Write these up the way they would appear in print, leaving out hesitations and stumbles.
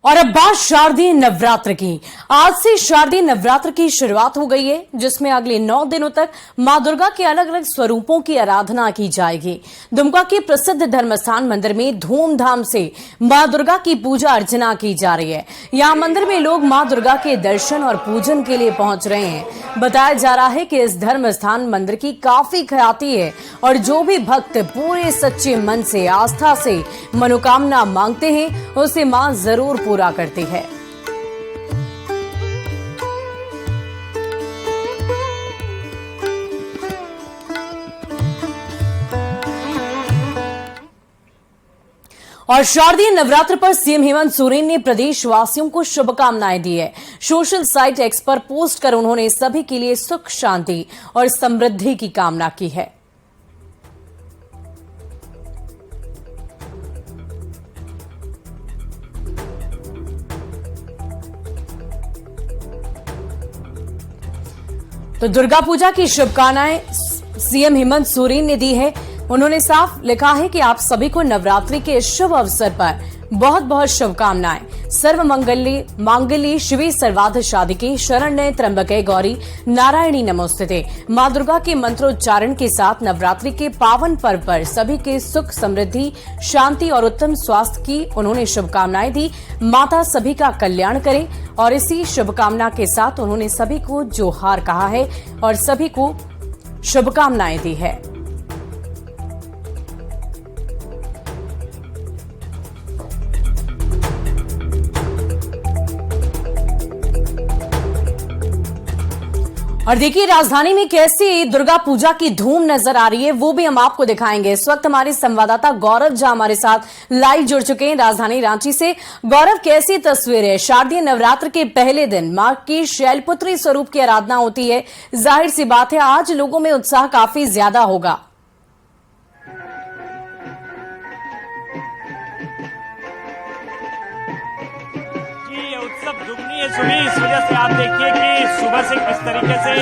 और अब बात शारदीय नवरात्र की। आज से शारदीय नवरात्र की शुरुआत हो गई है, जिसमें अगले 9 दिनों तक मां दुर्गा के अलग अलग स्वरूपों की आराधना की जाएगी। दुमका के प्रसिद्ध धर्मस्थान मंदिर में धूमधाम से मां दुर्गा की पूजा अर्चना की जा रही है। यहाँ मंदिर में लोग मां दुर्गा के दर्शन और पूजन के लिए पहुंच रहे हैं। बताया जा रहा है कि इस धर्मस्थान मंदिर की काफी ख्याति है और जो भी भक्त पूरे सच्चे मन से, आस्था से मनोकामना मांगते हैं, उसे मां जरूर पूरा करती है। और शारदीय नवरात्र पर सीएम हेमंत सोरेन ने प्रदेशवासियों को शुभकामनाएं दी है। सोशल साइट एक्स पर पोस्ट कर उन्होंने सभी के लिए सुख, शांति और समृद्धि की कामना की है। तो दुर्गा पूजा की शुभकामनाएं सीएम हेमंत सोरेन ने दी है। उन्होंने साफ लिखा है कि आप सभी को नवरात्रि के शुभ अवसर पर बहुत बहुत शुभकामनाएं। सर्व मांगल्ये शिवे सर्वार्थ साधिके शरण्ये त्र्यंबके गौरी नारायणी नमोस्तुते। मां दुर्गा के मंत्रोच्चारण के साथ नवरात्रि के पावन पर्व पर सभी के सुख, समृद्धि, शांति और उत्तम स्वास्थ्य की उन्होंने शुभकामनाएं दी। माता सभी का कल्याण करे और इसी शुभकामना के साथ उन्होंने सभी को जोहार कहा है और सभी को शुभकामनाएं दी है। और देखिए राजधानी में कैसी दुर्गा पूजा की धूम नजर आ रही है, वो भी हम आपको दिखाएंगे। इस वक्त हमारे संवाददाता गौरव झा हमारे साथ लाइव जुड़ चुके हैं राजधानी रांची से। गौरव, कैसी तस्वीर है? शारदीय नवरात्र के पहले दिन मां की शैलपुत्री स्वरूप की आराधना होती है। जाहिर सी बात है आज लोगों में उत्साह काफी ज्यादा होगा। दुगनी है सुबह, इस वजह से आप देखिए कि सुबह से किस तरीके से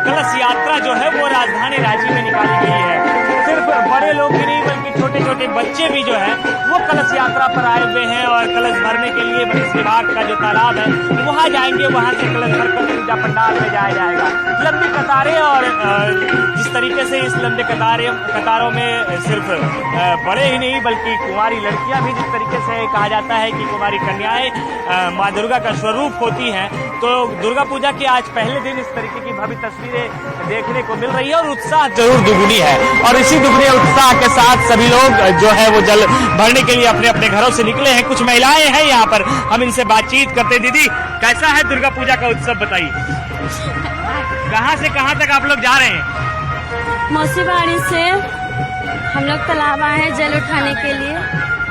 कलश यात्रा जो है वो राजधानी रांची में निकाली गई है। सिर्फ बड़े लोग ही नहीं बल्कि छोटे छोटे बच्चे भी जो है वो कलश यात्रा पर आए हुए हैं और कलश भरने के लिए वरिष्ठ विभाग का जो तालाब है वहां जाएंगे, वहां से कलश भरकर पूजा पंडाल में जाया जाएगा। लंबी कतारें और जिस तरीके से इस लंबे कतारों में सिर्फ बड़े ही नहीं बल्कि कुंवारी लड़कियां भी, जिस तरीके से कहा जाता है कि कुंवारी कन्याएं मां दुर्गा का स्वरूप होती हैं, तो दुर्गा पूजा के आज पहले दिन इस तरीके की भव्य तस्वीरें देखने को मिल रही है और उत्साह जरूर दुगुनी है। और इसी दुगने उत्साह के साथ सभी लोग जो है वो जल भरने के लिए अपने अपने घरों से निकले हैं। कुछ महिलाएं हैं यहाँ पर, हम इनसे बातचीत करते। दीदी, कैसा है दुर्गा पूजा का उत्सव, बताइए। कहाँ से कहाँ तक आप लोग जा रहे हैं? मौसीबाड़ी से हम लोग तालाब आए हैं जल उठाने के लिए,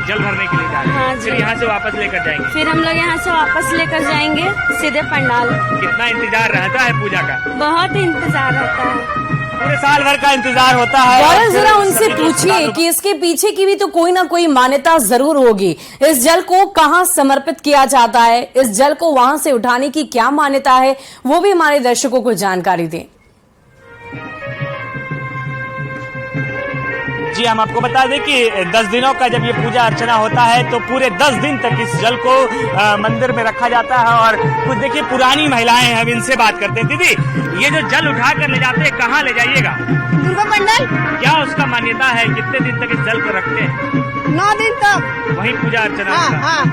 जल भरने के लिए जा रहे हैं। हाँ, फिर यहाँ से वापस लेकर जाएंगे? फिर हम लोग यहाँ से वापस लेकर जाएंगे सीधे पंडाल। कितना इंतजार रहता है पूजा का? बहुत इंतजार रहता है, पूरे साल भर का इंतजार होता है। गौरव, जरा उनसे पूछिए कि इसके पीछे की भी तो कोई ना कोई मान्यता जरूर होगी। इस जल को कहाँ समर्पित किया जाता है, इस जल को वहां से उठाने की क्या मान्यता है, वो भी हमारे दर्शकों को जानकारी दें। जी, हम आपको बता दें कि 10 दिनों का जब ये पूजा अर्चना होता है तो पूरे 10 दिन तक इस जल को मंदिर में रखा जाता है। और कुछ देखिए पुरानी महिलाएं हैं, हम इनसे बात करते हैं। दीदी, ये जो जल उठा कर ले जाते हैं कहाँ ले जाइएगा? दुर्गा पंडाल। क्या उसका मान्यता है? कितने दिन तक इस जल को रखते हैं? 9 दिन तक वही पूजा अर्चना होता है।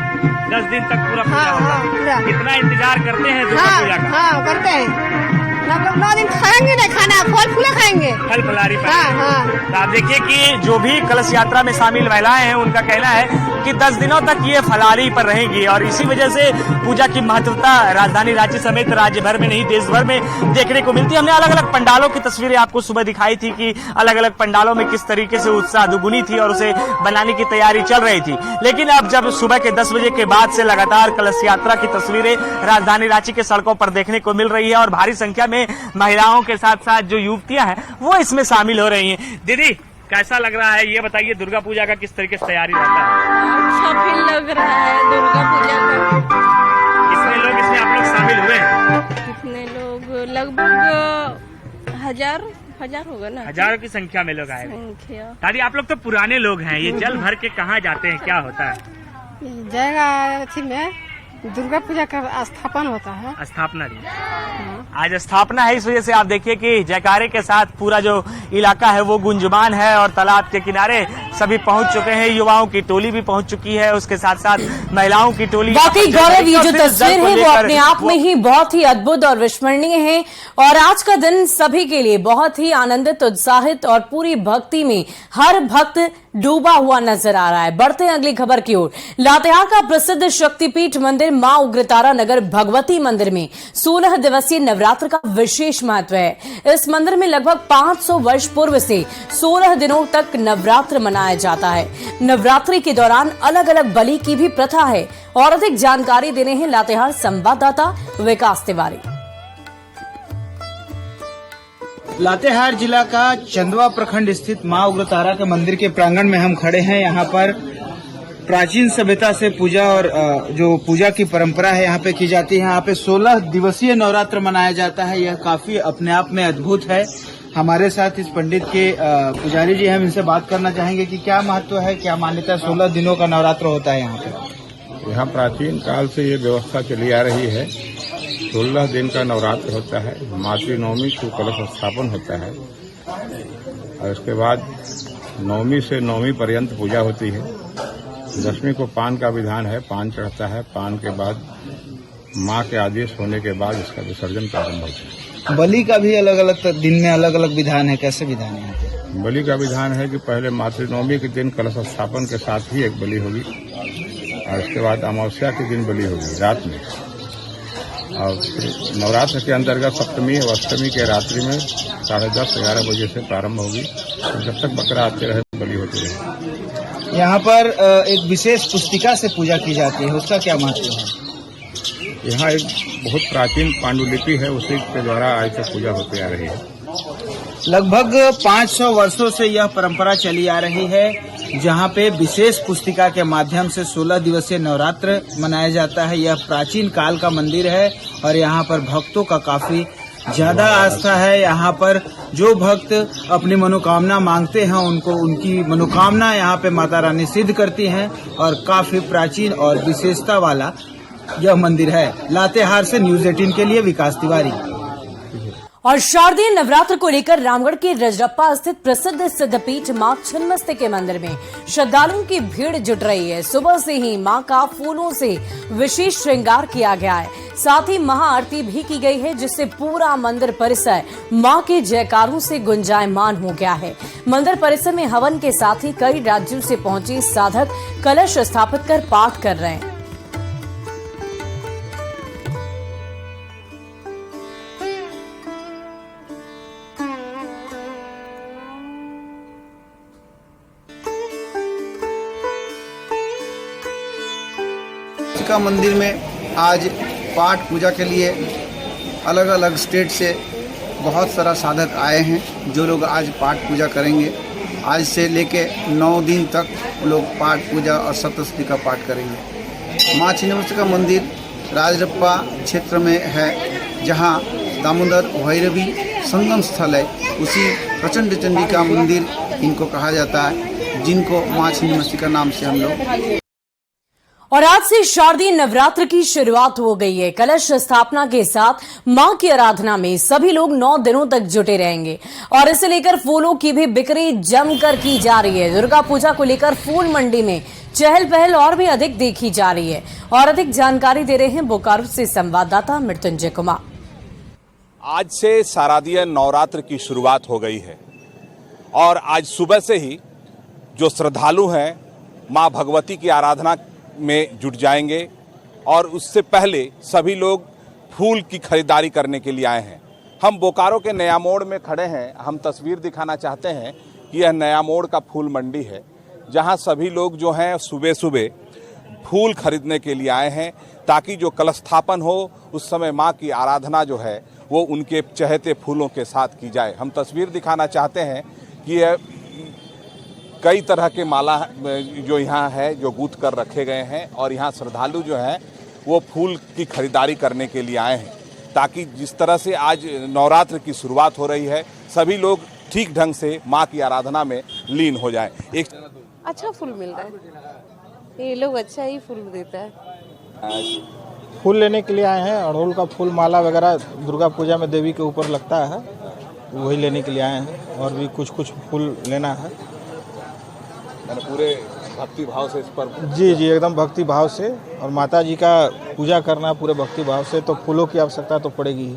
10 दिन तक पूरा पूजा होता है। कितना इंतजार करते हैं दुर्गा पूजा का? हाँ, करते हैं। हम लोग 9 दिन खाएंगे ना, खाना फल फूल खाएंगे, फल फलारी। हाँ। तो आप देखिए कि जो भी कलश यात्रा में शामिल महिलाएं हैं उनका कहना है कि 10 दिनों तक ये फलारी पर रहेंगी और इसी वजह से पूजा की महत्वता राजधानी रांची समेत राज्य भर में नहीं देश भर में देखने को मिलती है। हमने अलग अलग पंडालों की तस्वीरें आपको सुबह दिखाई थी कि अलग अलग पंडालों में किस तरीके से उत्साह दुगुनी थी और उसे बनाने की तैयारी चल रही थी। लेकिन अब जब सुबह के 10 बजे के बाद से लगातार कलश यात्रा की तस्वीरें राजधानी रांची के सड़कों पर देखने को मिल रही है और भारी संख्या में महिलाओं के साथ साथ जो युवतियां हैं वो इसमें शामिल हो रही हैं। दीदी, कैसा लग रहा है ये बताइए, दुर्गा पूजा का किस तरीके से तैयारी रहता है? अच्छा फील लग रहा है दुर्गा पूजा का। कितने लोग इसमें आप लोग शामिल हुए हैं? कितने लोग? लगभग हजार होगा ना, हजारों की संख्या में लोग आए। दादी, आप लोग तो पुराने लोग हैं, ये जल भर के कहाँ जाते हैं, क्या होता है? जाएगा अथी में दुर्गा पूजा का स्थापन होता है। स्थापना दिन आज स्थापना है, इस वजह से आप देखिए कि जयकारे के साथ पूरा जो इलाका है वो गुंजमान है और तालाब के किनारे सभी पहुंच चुके हैं। युवाओं की टोली भी पहुंच चुकी है, उसके साथ साथ महिलाओं की टोली। वाकई गौरव, ये जो तस्वीर है वो अपने आप में ही बहुत ही अद्भुत और विस्मरणीय है और आज का दिन सभी के लिए बहुत ही आनंदित, उत्साहित और पूरी भक्ति में हर भक्त डूबा हुआ नजर आ रहा है। बढ़ते हैं अगली खबर की ओर। लातेहार का प्रसिद्ध शक्तिपीठ मंदिर मां उग्रतारा नगर भगवती मंदिर में 16 दिवसीय नवरात्र का विशेष महत्व है। इस मंदिर में लगभग 500 वर्ष पूर्व से 16 दिनों तक नवरात्र मनाया जाता है। नवरात्रि के दौरान अलग अलग बलि की भी प्रथा है और अधिक जानकारी देने हैं लातेहार संवाददाता विकास तिवारी। लातेहार जिला का चंदवा प्रखंड स्थित मां उग्रतारा के मंदिर के प्रांगण में हम खड़े हैं। यहाँ पर प्राचीन सभ्यता से पूजा और जो पूजा की परंपरा है यहाँ पे की जाती है। यहाँ पे 16 दिवसीय नवरात्र मनाया जाता है। यह काफी अपने आप में अद्भुत है। हमारे साथ इस पंडित के पुजारी जी, हम इनसे बात करना चाहेंगे कि क्या महत्व है, क्या मान्यता, 16 दिनों का नवरात्र होता है यहाँ पे। यहाँ प्राचीन काल से ये व्यवस्था चली आ रही है। 16 दिन का नवरात्र होता है। मातृ नवमी को कलश स्थापन होता है और उसके बाद नवमी से नवमी पर्यंत पूजा होती है। दशमी को पान का विधान है, पान चढ़ता है। पान के बाद मां के आदेश होने के बाद इसका विसर्जन प्रारंभ होता है। बलि का भी अलग अलग दिन में अलग अलग विधान है, कैसे विधान है यहाँ पे? बलि का विधान है कि पहले मातृ नवमी के दिन कलश स्थापन के साथ ही एक बलि होगी और उसके बाद अमावस्या के दिन बलि होगी रात में। और नवरात्र के अंतर्गत सप्तमी और अष्टमी के रात्रि में 10:30-11 बजे से प्रारंभ होगी। जब तक बकरा आते रहे बलि होती रहे। यहाँ पर एक विशेष पुस्तिका से पूजा की जाती है, उसका क्या महत्व है? यहाँ एक बहुत प्राचीन पांडुलिपि है, उसी के द्वारा आज तक पूजा होती आ रही है। लगभग 500 वर्षों से यह परंपरा चली आ रही है, जहाँ पे विशेष पुस्तिका के माध्यम से 16 दिवसीय नवरात्र मनाया जाता है। यह प्राचीन काल का मंदिर है और यहाँ पर भक्तों का काफी ज्यादा आस्था है। यहाँ पर जो भक्त अपनी मनोकामना मांगते हैं उनको उनकी मनोकामना यहाँ पे माता रानी सिद्ध करती हैं और काफी प्राचीन और विशेषता वाला यह मंदिर है। लातेहार से न्यूज़ 18 के लिए विकास तिवारी। और शारदीय नवरात्र को लेकर रामगढ़ के रजरप्पा स्थित प्रसिद्ध सिद्धपीठ मां छिन्नमस्तिके मंदिर में श्रद्धालुओं की भीड़ जुट रही है। सुबह से ही मां का फूलों से विशेष श्रृंगार किया गया है, साथ ही महाआरती भी की गई है, जिससे पूरा मंदिर परिसर मां के जयकारों से गुंजायमान हो गया है। मंदिर परिसर में हवन के साथ ही कई राज्यों से पहुंचे साधक कलश स्थापित कर पाठ कर रहे हैं। का मंदिर में आज पाठ पूजा के लिए अलग अलग स्टेट से बहुत सारा साधक आए हैं, जो लोग आज पाठ पूजा करेंगे। आज से लेके 9 दिन तक लोग पाठ पूजा और सप्तशती का पाठ करेंगे। मां छिन्नमस्तिका मंदिर राजरप्पा क्षेत्र में है, जहां दामोदर भैरवी संगम स्थल है। उसी प्रचंड चंडी का मंदिर इनको कहा जाता है, जिनको मां छिन्नमस्तिका नाम से हम लोग। और आज से शारदीय नवरात्र की शुरुआत हो गई है। कलश स्थापना के साथ मां की आराधना में सभी लोग 9 दिनों तक जुटे रहेंगे और इसे लेकर फूलों की भी बिक्री जमकर की जा रही है। दुर्गा पूजा को लेकर फूल मंडी में चहल पहल और भी अधिक देखी जा रही है और अधिक जानकारी दे रहे हैं बोकारो से संवाददाता मृत्युंजय कुमार। आज से शारदीय नवरात्र की शुरुआत हो गई है और आज सुबह से ही जो श्रद्धालु हैं मां भगवती की आराधना में जुट जाएंगे और उससे पहले सभी लोग फूल की खरीदारी करने के लिए आए हैं। हम बोकारो के नया मोड़ में खड़े हैं। हम तस्वीर दिखाना चाहते हैं कि यह नया मोड़ का फूल मंडी है, जहां सभी लोग जो हैं सुबह सुबह फूल खरीदने के लिए आए हैं, ताकि जो कलश स्थापन हो उस समय मां की आराधना जो है वो उनके चहेते फूलों के साथ की जाए। हम तस्वीर दिखाना चाहते हैं कि यह कई तरह के माला जो यहाँ है जो गूंथ कर रखे गए हैं और यहाँ श्रद्धालु जो हैं वो फूल की खरीदारी करने के लिए आए हैं, ताकि जिस तरह से आज नवरात्र की शुरुआत हो रही है सभी लोग ठीक ढंग से माँ की आराधना में लीन हो जाएं। एक अच्छा फूल मिल रहा है, ये लोग अच्छा ही फूल देता है। फूल लेने के लिए आए हैं। अड़हुल का फूल माला वगैरह दुर्गा पूजा में देवी के ऊपर लगता है, वही लेने के लिए आए हैं। और भी कुछ कुछ फूल लेना है। मैंने पूरे भक्ति भाव से इस पर जी जी, एकदम भक्ति भाव से, और माता जी का पूजा करना पूरे भक्ति भाव से, तो फूलों की आवश्यकता तो पड़ेगी ही।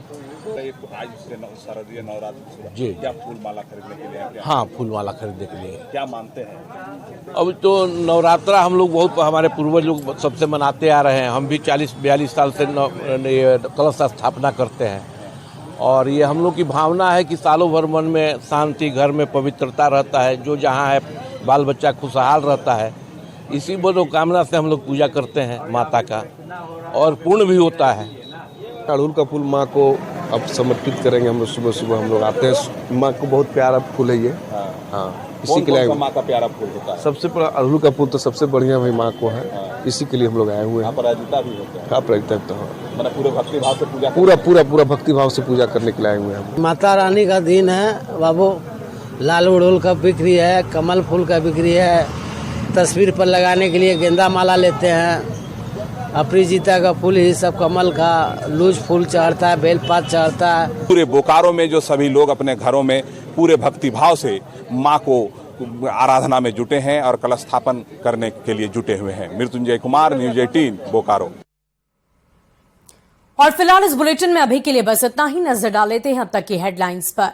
आज से शारदीय नवरात्र जी, क्या फूल माला खरीदने के लिए आए? हाँ, फूल माला खरीदने के लिए। क्या मानते हैं? अब तो नवरात्रा हम लोग बहुत, हमारे पूर्वज लोग सबसे मनाते आ रहे हैं। हम भी 40-42 साल से कलश स्थापना करते हैं, और ये हम लोग की भावना है कि सालों भर मन में शांति, घर में पवित्रता रहता है, जो जहाँ है बाल बच्चा खुशहाल रहता है। इसी मनोकामना से हम लोग पूजा करते हैं माता का, और पूर्ण भी होता है। अड़हुल का फूल माँ को अब समर्पित करेंगे हम लोग। सुबह सुबह हम लोग आते हैं, माँ को बहुत प्यारा फूल है ये। हाँ, इसी के लिए माँ का प्यारा फूल होता है। सबसे अड़हुल का फूल तो सबसे बढ़िया भाई माँ को है। इसी के लिए हम लोग आए हुए हैं। अपराजिता भी होता है। अपराजिता तो मैंने पूरे भक्ति भाव से पूजा, पूरा भक्ति भाव से पूजा करने के लिए आए हुए हैं। माता रानी का दिन है बाबू। लाल अड़हुल का बिक्री है, कमल फूल का बिक्री है, तस्वीर पर लगाने के लिए गेंदा माला लेते हैं, अपराजिता का फूल ही सब, कमल का लूज फूल चढ़ता है, बेलपात चढ़ता है। पूरे बोकारो में जो सभी लोग अपने घरों में पूरे भक्ति भाव से माँ को आराधना में जुटे हैं और कलश स्थापन करने के लिए जुटे हुए हैं। मृत्युंजय कुमार, न्यूज़ 18 बोकारो। और फिलहाल इस बुलेटिन में अभी के लिए बस इतना ही। नजर डाल लेते हैं अब तक की हेडलाइंस पर।